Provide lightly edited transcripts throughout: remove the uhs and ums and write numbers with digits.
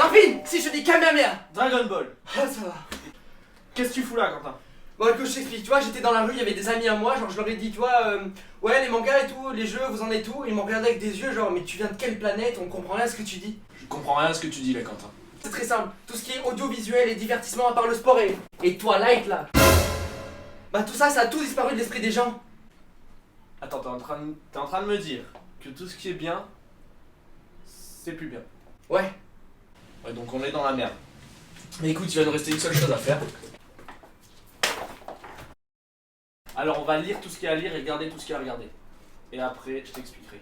Marvin, si je dis Kamehameha. Dragon Ball. Ah, ça va. Qu'est-ce que tu fous là, Quentin? Bon, écoute, je t'explique, tu vois, j'étais dans la rue, il y avait des amis à moi, genre je leur ai dit, tu vois, ouais, les mangas et tout, les jeux, vous en êtes où? Ils m'ont regardé avec des yeux, genre, mais tu viens de quelle planète? On comprend rien à ce que tu dis. Je comprends rien à ce que tu dis là, Quentin. C'est très simple, tout ce qui est audiovisuel et divertissement à part le sport et Twilight là. Bah tout ça, ça a tout disparu de l'esprit des gens. Attends, t'es en train de me dire que tout ce qui est bien, c'est plus bien. Ouais. Ouais, donc on est dans la merde. Mais écoute, il va nous rester une seule chose à faire. Alors on va lire tout ce qu'il y a à lire et regarder tout ce qu'il y a à regarder. Et après, je t'expliquerai.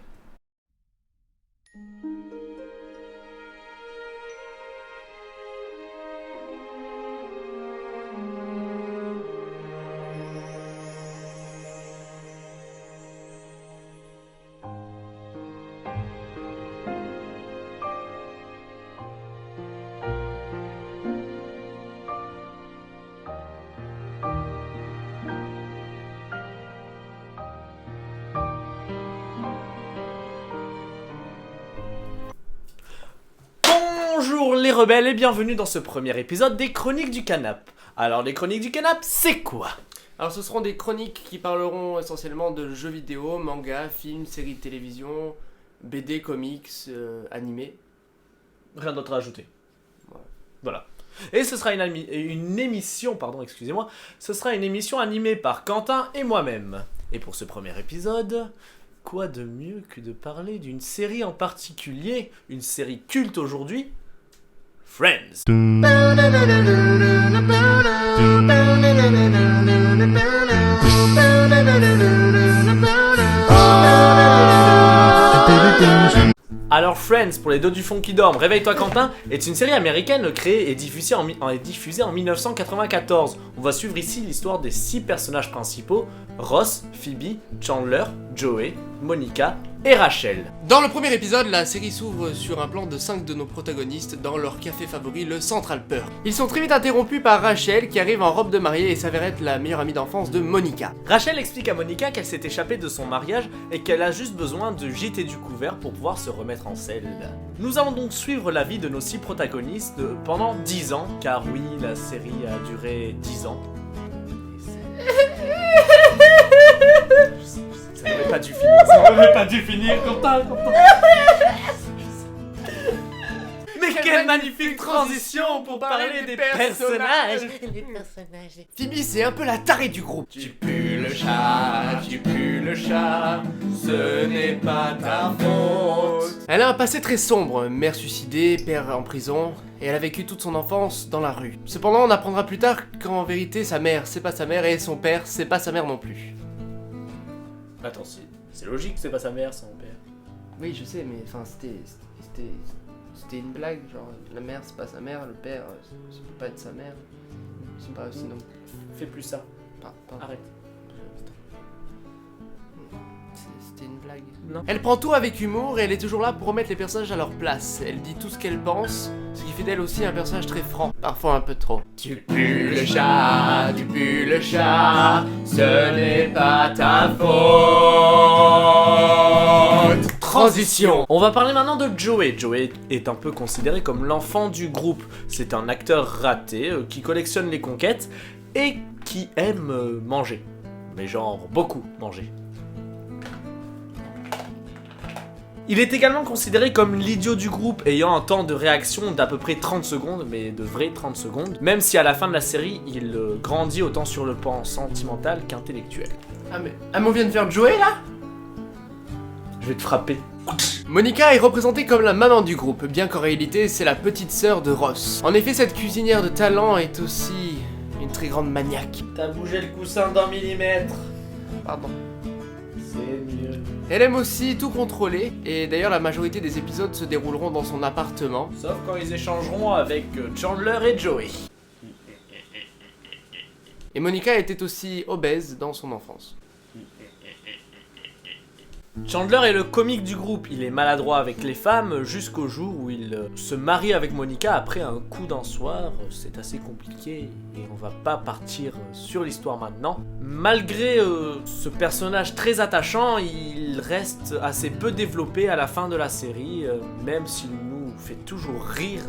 Bonjour les rebelles et bienvenue dans ce premier épisode des Chroniques du Canap. Alors les Chroniques du Canap, c'est quoi? Alors ce seront des chroniques qui parleront essentiellement de jeux vidéo, mangas, films, séries de télévision, BD, comics, animés. Rien d'autre à ajouter. Ouais. Voilà. Et ce sera une émission, pardon, excusez-moi, ce sera une émission animée par Quentin et moi-même. Et pour ce premier épisode, quoi de mieux que de parler d'une série en particulier, une série culte aujourd'hui, Friends. Alors Friends, pour les dos du fond qui dorment, réveille-toi Quentin, est une série américaine créée et diffusée en 1994. On va suivre ici l'histoire des 6 personnages principaux, Ross, Phoebe, Chandler, Joey, Monica et Rachel. Dans le premier épisode, la série s'ouvre sur un plan de 5 de nos protagonistes dans leur café favori, le Central Perk. Ils sont très vite interrompus par Rachel qui arrive en robe de mariée et s'avère être la meilleure amie d'enfance de Monica. Rachel explique à Monica qu'elle s'est échappée de son mariage et qu'elle a juste besoin de jeter du couvert pour pouvoir se remettre en selle. Nous allons donc suivre la vie de nos 6 protagonistes pendant 10 ans, car oui, la série a duré 10 ans. Ça n'aurait pas dû finir. Ça n'aurait pas dû finir, Quentin. Mais quelle magnifique transition pour parler des personnages. Phoebe, c'est un peu la tarée du groupe. Tu pues le chat, ce n'est pas ta faute. Elle a un passé très sombre, mère suicidée, père en prison, et elle a vécu toute son enfance dans la rue. Cependant, on apprendra plus tard qu'en vérité, sa mère, c'est pas sa mère, et son père, c'est pas sa mère non plus. Attends, c'est logique, c'est pas sa mère, c'est son père. Oui, je sais, mais enfin, c'était une blague, genre, la mère, c'est pas sa mère, le père, ça peut pas être sa mère. C'est pas aussi non. Fais plus ça. Arrête. C'était une blague. Non. Elle prend tout avec humour et elle est toujours là pour remettre les personnages à leur place. Elle dit tout ce qu'elle pense, ce qui fait d'elle aussi un personnage très franc, parfois un peu trop. Tu pues le chat, ce n'est pas ta faute. Transition. On va parler maintenant de Joey. Joey est un peu considéré comme l'enfant du groupe. C'est un acteur raté qui collectionne les conquêtes et qui aime manger. Mais genre beaucoup manger. Il est également considéré comme l'idiot du groupe, ayant un temps de réaction d'à peu près 30 secondes, mais de vraies 30 secondes, même si à la fin de la série, il grandit autant sur le plan sentimental qu'intellectuel. Ah mais on vient de faire Joey là? Je vais te frapper. Monica est représentée comme la maman du groupe, bien qu'en réalité c'est la petite sœur de Ross. En effet, cette cuisinière de talent est aussi une très grande maniaque. T'as bougé le coussin d'un millimètre. Pardon. C'est mieux. Elle aime aussi tout contrôler, et d'ailleurs la majorité des épisodes se dérouleront dans son appartement. Sauf quand ils échangeront avec Chandler et Joey. Et Monica était aussi obèse dans son enfance. Chandler est le comique du groupe, il est maladroit avec les femmes jusqu'au jour où il se marie avec Monica après un coup d'un soir. C'est assez compliqué et on va pas partir sur l'histoire maintenant. Malgré ce personnage très attachant, il reste assez peu développé à la fin de la série, même s'il nous fait toujours rire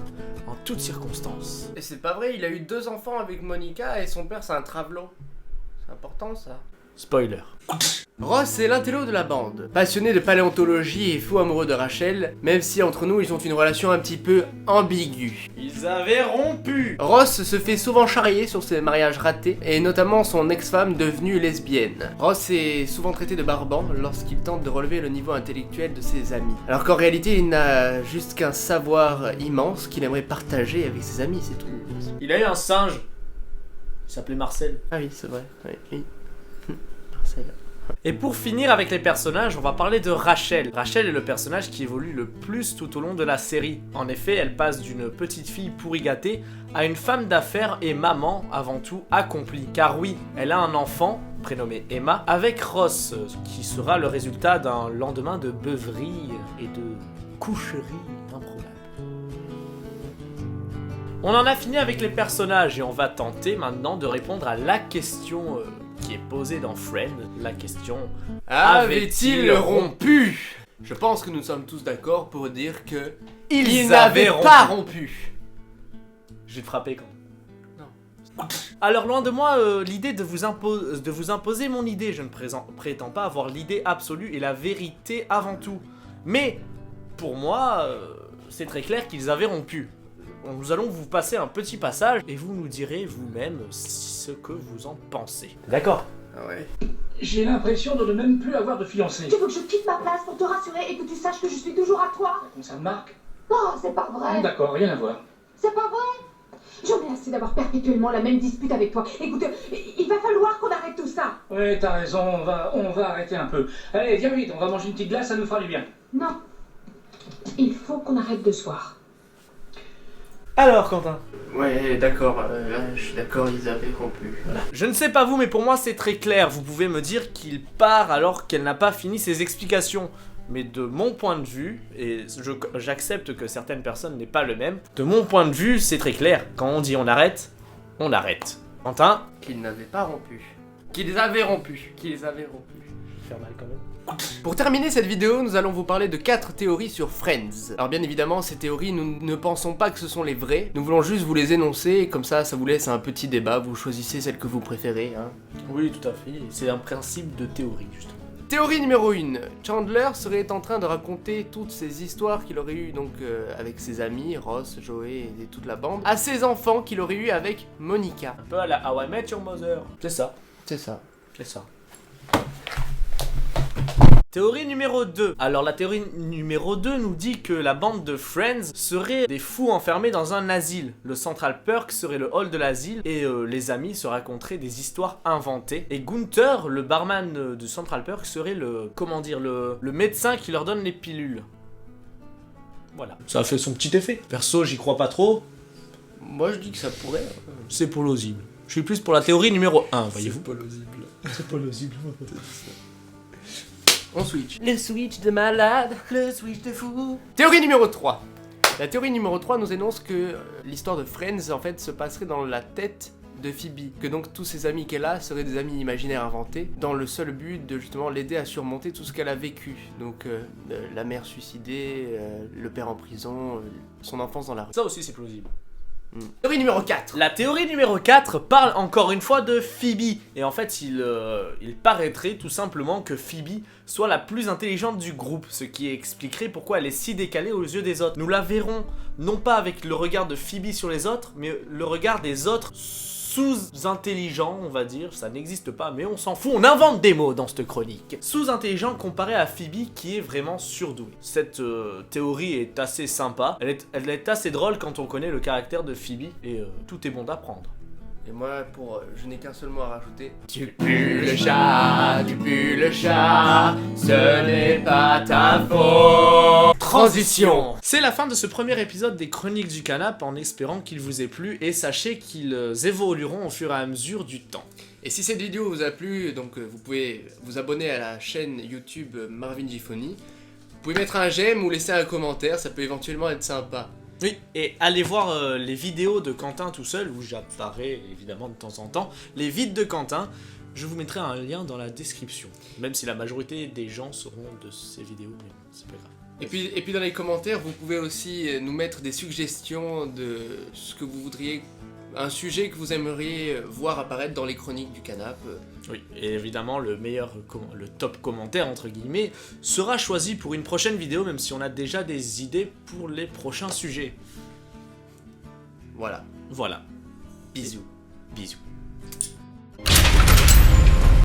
en toutes circonstances. Et c'est pas vrai, il a eu 2 enfants avec Monica et son père c'est un travelot. C'est important ça. Spoiler. Ross est l'intello de la bande, passionné de paléontologie et fou amoureux de Rachel, même si entre nous ils ont une relation un petit peu ambiguë. Ils avaient rompu. Ross se fait souvent charrier sur ses mariages ratés, et notamment son ex-femme devenue lesbienne. Ross est souvent traité de barbant lorsqu'il tente de relever le niveau intellectuel de ses amis. Alors qu'en réalité il n'a juste qu'un savoir immense qu'il aimerait partager avec ses amis, c'est tout. Il a eu un singe. Il s'appelait Marcel. Ah oui, c'est vrai, oui. Marcel. Et pour finir avec les personnages, on va parler de Rachel. Rachel est le personnage qui évolue le plus tout au long de la série. En effet, elle passe d'une petite fille pourri gâtée à une femme d'affaires et maman avant tout accomplie. Car oui, elle a un enfant, prénommé Emma, avec Ross, qui sera le résultat d'un lendemain de beuverie et de coucherie improbable. On en a fini avec les personnages et on va tenter maintenant de répondre à la question qui est posée dans Friends, la question Avait-il rompu? Je pense que nous sommes tous d'accord pour dire que Ils n'avaient avaient pas rompu. J'ai frappé quand même. Non. Alors loin de moi l'idée de vous imposer mon idée, je ne prétends pas avoir l'idée absolue et la vérité avant tout. Mais pour moi, c'est très clair qu'ils avaient rompu. Nous allons vous passer un petit passage et vous nous direz vous-même ce que vous en pensez. D'accord. Ah ouais. J'ai l'impression de ne même plus avoir de fiancé. Tu veux que je quitte ma place pour te rassurer et que tu saches que je suis toujours à toi? Ça concerne Marc? Oh, c'est pas vrai. D'accord, rien à voir. C'est pas vrai. J'en ai assez d'avoir perpétuellement la même dispute avec toi. Écoute, il va falloir qu'on arrête tout ça. Ouais, t'as raison, on va arrêter un peu. Allez, viens vite, on va manger une petite glace, ça nous fera du bien. Non. Il faut qu'on arrête de se voir. Alors Quentin. Ouais, d'accord, je suis d'accord, ils avaient rompu. Voilà. Je ne sais pas vous, mais pour moi c'est très clair. Vous pouvez me dire qu'il part alors qu'elle n'a pas fini ses explications. Mais de mon point de vue, et j'accepte que certaines personnes n'aient pas le même, de mon point de vue c'est très clair. Quand on dit on arrête, on arrête. Quentin. Qu'ils n'avaient pas rompu. Qu'ils avaient rompu. Qu'ils avaient rompu. Je vais faire mal quand même. Pour terminer cette vidéo, nous allons vous parler de 4 théories sur Friends. Alors bien évidemment, ces théories, nous ne pensons pas que ce sont les vraies. Nous voulons juste vous les énoncer, et comme ça vous laisse un petit débat, vous choisissez celle que vous préférez. Hein. Oui, tout à fait. C'est un principe de théorie, justement. Théorie numéro 1. Chandler serait en train de raconter toutes ces histoires qu'il aurait eues donc avec ses amis, Ross, Joey et toute la bande, à ses enfants qu'il aurait eu avec Monica. Un peu à la How I Met Your Mother. C'est ça. C'est ça. C'est ça. Théorie numéro 2. Alors la théorie numéro 2 nous dit que la bande de Friends serait des fous enfermés dans un asile. Le Central Perk serait le hall de l'asile et les amis se raconteraient des histoires inventées. Et Gunther, le barman de Central Perk, serait le médecin qui leur donne les pilules. Voilà. Ça a fait son petit effet. Perso, j'y crois pas trop. Moi je dis que ça pourrait. C'est plausible. Je suis plus pour la théorie numéro 1, voyez-vous. C'est plausible. On switch. Le switch de malade, le switch de fou. Théorie numéro 3. La théorie numéro 3 nous énonce que l'histoire de Friends en fait se passerait dans la tête de Phoebe. Que donc tous ses amis qu'elle a seraient des amis imaginaires inventés dans le seul but de justement l'aider à surmonter tout ce qu'elle a vécu. Donc la mère suicidée, le père en prison, son enfance dans la rue. Ça aussi c'est plausible. Théorie numéro 4. La théorie numéro 4 parle encore une fois de Phoebe. Et en fait, il paraîtrait tout simplement que Phoebe soit la plus intelligente du groupe, ce qui expliquerait pourquoi elle est si décalée aux yeux des autres. Nous la verrons non pas avec le regard de Phoebe sur les autres, mais le regard des autres sous-intelligents, on va dire. Ça n'existe pas, mais on s'en fout, on invente des mots dans cette chronique. Sous-intelligent comparé à Phoebe qui est vraiment surdouée. Cette théorie est assez sympa, elle est assez drôle quand on connaît le caractère de Phoebe, et tout est bon d'apprendre. Et moi, je n'ai qu'un seul mot à rajouter. Tu pues le chat, ce n'est pas ta faute. Transition. C'est la fin de ce premier épisode des Chroniques du Canap, en espérant qu'il vous ait plu, et sachez qu'ils évolueront au fur et à mesure du temps. Et si cette vidéo vous a plu, donc vous pouvez vous abonner à la chaîne YouTube Marvin Giffoni. Vous pouvez mettre un j'aime ou laisser un commentaire, ça peut éventuellement être sympa. Oui, et allez voir les vidéos de Quentin tout seul, où j'apparais évidemment de temps en temps, les vides de Quentin. Je vous mettrai un lien dans la description, même si la majorité des gens seront de ces vidéos, mais c'est pas grave. Et puis dans les commentaires, vous pouvez aussi nous mettre des suggestions de ce que vous voudriez, un sujet que vous aimeriez voir apparaître dans les chroniques du canap. Oui, et évidemment, le top commentaire, entre guillemets, sera choisi pour une prochaine vidéo, même si on a déjà des idées pour les prochains sujets. Voilà. Voilà. Bisous. Bisous.